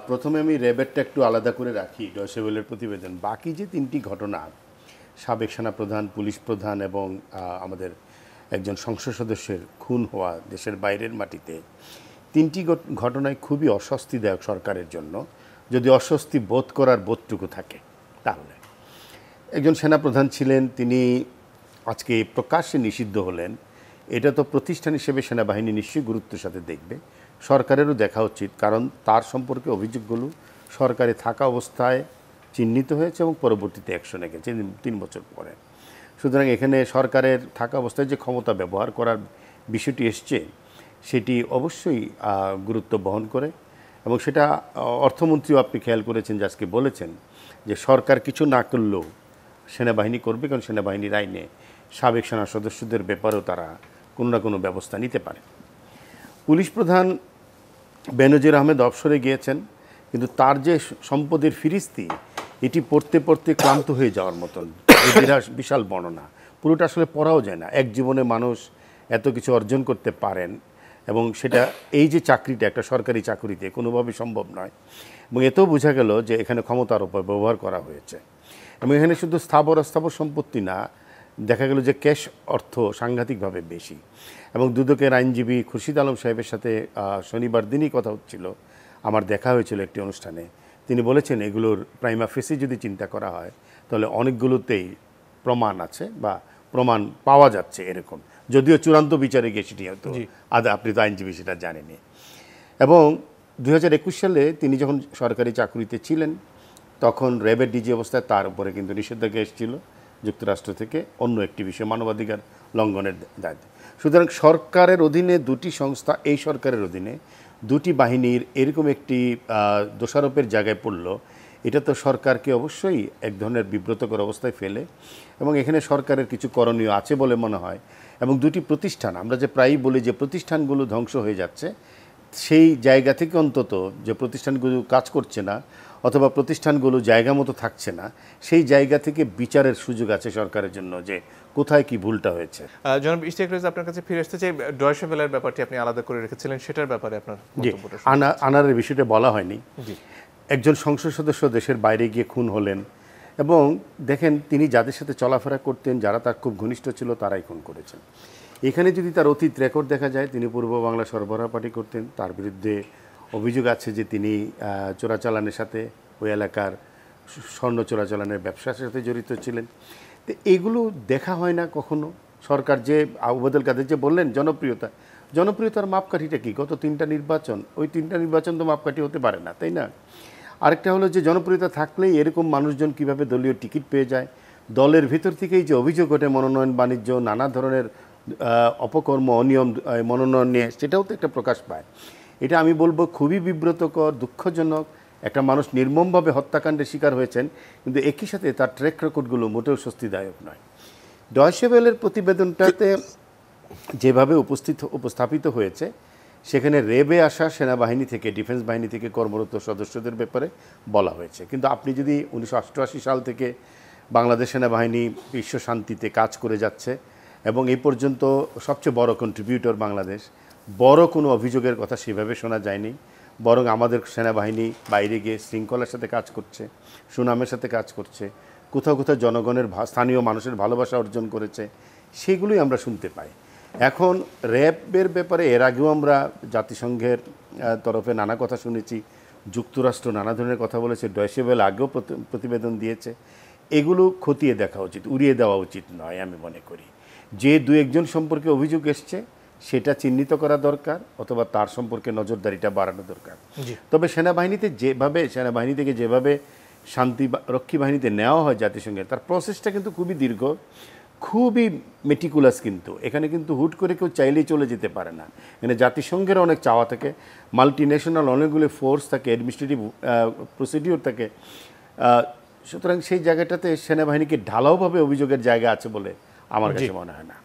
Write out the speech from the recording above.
প্রথমে আমি র্যাবেরটা একটু আলাদা করে রাখি ডয়চে ভেলের প্রতিবেদন। বাকি যে তিনটি ঘটনা, সাবেক সেনাপ্রধান, পুলিশ প্রধান এবং আমাদের একজন সংসদ সদস্যের খুন হওয়া দেশের বাইরের মাটিতে, তিনটি ঘটনায় খুবই অস্বস্তিদায়ক সরকারের জন্য। যদি অস্বস্তি বোধ করার বোধটুকু থাকে, তাহলে একজন সেনাপ্রধান ছিলেন, তিনি আজকে প্রকাশ্যে নিষিদ্ধ হলেন। এটা তো প্রতিষ্ঠান হিসেবে সেনাবাহিনী নিশ্চয়ই গুরুত্বের সাথে দেখবে, সরকারেরও দেখা উচিত, কারণ তার সম্পর্কে অভিযোগগুলো সরকারে থাকা অবস্থায় চিহ্নিত হয়েছে এবং পরবর্তীতে অ্যাকশনে গেছে 3 বছর পরে। সুতরাং এখানে সরকারের থাকা অবস্থায় যে ক্ষমতা ব্যবহার করার বিষয়টি এসছে, সেটি অবশ্যই গুরুত্ব বহন করে। এবং সেটা অর্থমন্ত্রীও আপনি খেয়াল করেছেন যে আজকে বলেছেন যে সরকার কিছু না করলেও সেনাবাহিনী করবে, কারণ সেনাবাহিনীর আইনে সাবেক সেনা সদস্যদের ব্যাপারেও তারা কোনো না কোনো ব্যবস্থা নিতে পারে। পুলিশ প্রধান বেনজির আহমেদ অবসরে গিয়েছেন, কিন্তু তার যে সম্পদের ফিরিস্তি, এটি পড়তে পড়তে ক্লান্ত হয়ে যাওয়ার মতন বিশাল বর্ণনা। পুরোটা আসলে পড়াও যায় না। এক জীবনে মানুষ এত কিছু অর্জন করতে পারেন এবং সেটা এই যে চাকরিটা একটা সরকারি চাকরিতে কোনোভাবেই সম্ভব নয়। এবং এতেও বোঝা গেল যে এখানে ক্ষমতার উপর ব্যবহার করা হয়েছে। এবং এখানে শুধু স্থাবর অস্থাবর সম্পত্তি না, দেখা গেল যে ক্যাশ অর্থ সাংঘাতিকভাবে বেশি। এবং দুদকের আইনজীবী খুরশিদ আলম সাহেবের সাথে শনিবার দিনই কথা হচ্ছিল, আমার দেখা হয়েছিল একটি অনুষ্ঠানে। তিনি বলেছেন এগুলোর প্রাইমা ফেসি যদি চিন্তা করা হয়, তাহলে অনেকগুলোতেই প্রমাণ আছে বা প্রমাণ পাওয়া যাচ্ছে এরকম, যদিও চূড়ান্ত বিচারে গিয়ে সেটি হয়তো আপনি তো আইনজীবী, সেটা জানেনি। এবং 2021 সালে তিনি যখন সরকারি চাকরিতে ছিলেন, তখন র্যাবের ডিজি অবস্থায় তার উপরে কিন্তু নিষেধাজ্ঞা এসেছিল যুক্তরাষ্ট্র থেকে, অন্য একটি বিষয় মানবাধিকার লঙ্ঘনের দায়িত্ব। সুতরাং সরকারের অধীনে দুটি সংস্থা, এই সরকারের অধীনে দুটি বাহিনীর এরকম একটি দোষারোপের জায়গায় পড়ল, এটা তো সরকারকে অবশ্যই এক ধরনের বিব্রতকর অবস্থায় ফেলে। এবং এখানে সরকারের কিছু করণীয় আছে বলে মনে হয়। এবং দুটি প্রতিষ্ঠান, আমরা যে প্রায়ই বলি যে প্রতিষ্ঠানগুলো ধ্বংস হয়ে যাচ্ছে, সেই জায়গা থেকে অন্তত যে প্রতিষ্ঠানগুলো কাজ করছে না অথবা প্রতিষ্ঠানগুলো জায়গা মতো থাকছে না, সেই জায়গা থেকে বিচারের সুযোগ আছে সরকারের জন্য যে কোথায় কি ভুলটা হয়েছে। জনাব ইশতিয়াক রেজা, আপনার কাছে ফিরে আসতে চাই। ডয়চে ভেলের ব্যাপারটি আপনি আলাদা করে রেখেছিলেন, সেটার ব্যাপারে আপনার মন্তব্যটা। আনারের বিষয়টা বলা হয়নি। একজন সংসদ সদস্য দেশের বাইরে গিয়ে খুন হলেন, এবং দেখেন তিনি যাদের সাথে চলাফেরা করতেন, যারা তার খুব ঘনিষ্ঠ ছিল, তারাই খুন করেছেন। এখানে যদি তার অতীত রেকর্ড দেখা যায়, তিনি পূর্ব বাংলা সরবরাহ পার্টি করতেন, তার বিরুদ্ধে অভিযোগ আছে যে তিনি চোরাচালানের সাথে, ওই এলাকার স্বর্ণ চোরাচালানের ব্যবসার সাথে জড়িত ছিলেন। তো এগুলো দেখা হয় না কখনো। সরকার যে ওবায়দুল কাদের যে বললেন জনপ্রিয়তার মাপকাঠিটা কি? গত 3টা নির্বাচন, ওই 3টা নির্বাচন তো মাপকাঠি হতে পারে না, তাই না? আরেকটা হলো যে জনপ্রিয়তা থাকলেই এরকম মানুষজন কিভাবে দলীয় টিকিট পেয়ে যায়, দলের ভিতর থেকেই যে অভিযোগ ওঠে মনোনয়ন বাণিজ্য, নানা ধরনের অপকর্ম, অনিয়ম মনোনয়ন নিয়ে, সেটাও তো একটা প্রকাশ পায়। এটা আমি বলবো খুবই বিব্রতকর, দুঃখজনক। একটা মানুষ নির্মমভাবে হত্যাকাণ্ডের শিকার হয়েছেন, কিন্তু একই সাথে তার ট্র্যাক রেকর্ডগুলো মোটেও স্বস্তিদায়ক নয়। ডয়চে ভেলের প্রতিবেদনটাতে যেভাবে উপস্থাপিত হয়েছে, সেখানে র্যাবে আসা সেনাবাহিনী থেকে, ডিফেন্স বাহিনী থেকে কর্মরত সদস্যদের ব্যাপারে বলা হয়েছে। কিন্তু আপনি যদি 1988 সাল থেকে বাংলাদেশ সেনাবাহিনী বিশ্ব শান্তিতে কাজ করে যাচ্ছে এবং এই পর্যন্ত সবচেয়ে বড় কন্ট্রিবিউটর বাংলাদেশ, বড় কোনো অভিযোগের কথা সেভাবে শোনা যায়নি। বরং আমাদের সেনাবাহিনী বাইরে গিয়ে শৃঙ্খলার সাথে কাজ করছে, সুনামের সাথে কাজ করছে, কোথাও কোথাও জনগণের, স্থানীয় মানুষের ভালোবাসা অর্জন করেছে, সেগুলোই আমরা শুনতে পাই। এখন র্যাবের ব্যাপারে এর আগেও আমরা জাতিসংঘের তরফে নানা কথা শুনেছি, যুক্তরাষ্ট্র নানা ধরনের কথা বলেছে, ডয়চে ভেলে আগেও প্রতিবেদন দিয়েছে। এগুলো খতিয়ে দেখা উচিত, উড়িয়ে দেওয়া উচিত নয় আমি মনে করি। যে 2-1 সম্পর্কে অভিযোগ এসছে, সেটা চিহ্নিত করা দরকার, অথবা তার সম্পর্কে নজরদারিটা বাড়ানো দরকার। তবে সেনাবাহিনী থেকে যেভাবে শান্তি রক্ষী বাহিনীতে নেওয়া হয় জাতিসংঘের, তার প্রসেসটা কিন্তু খুবই দীর্ঘ, খুবই মেটিকুলাস। কিন্তু এখানে কিন্তু হুট করে কেউ চাইলেই চলে যেতে পারে না। এখানে জাতিসংঘের অনেক চাওয়া থাকে, মাল্টি ন্যাশনাল অনেকগুলো ফোর্স থাকে, অ্যাডমিনিস্ট্রেটিভ প্রসিডিওর থাকে। সুতরাং সেই জায়গাটাতে সেনাবাহিনীকে ঢালাওভাবে অভিযোগের জায়গা আছে বলে আমার কাছে মনে হয় না।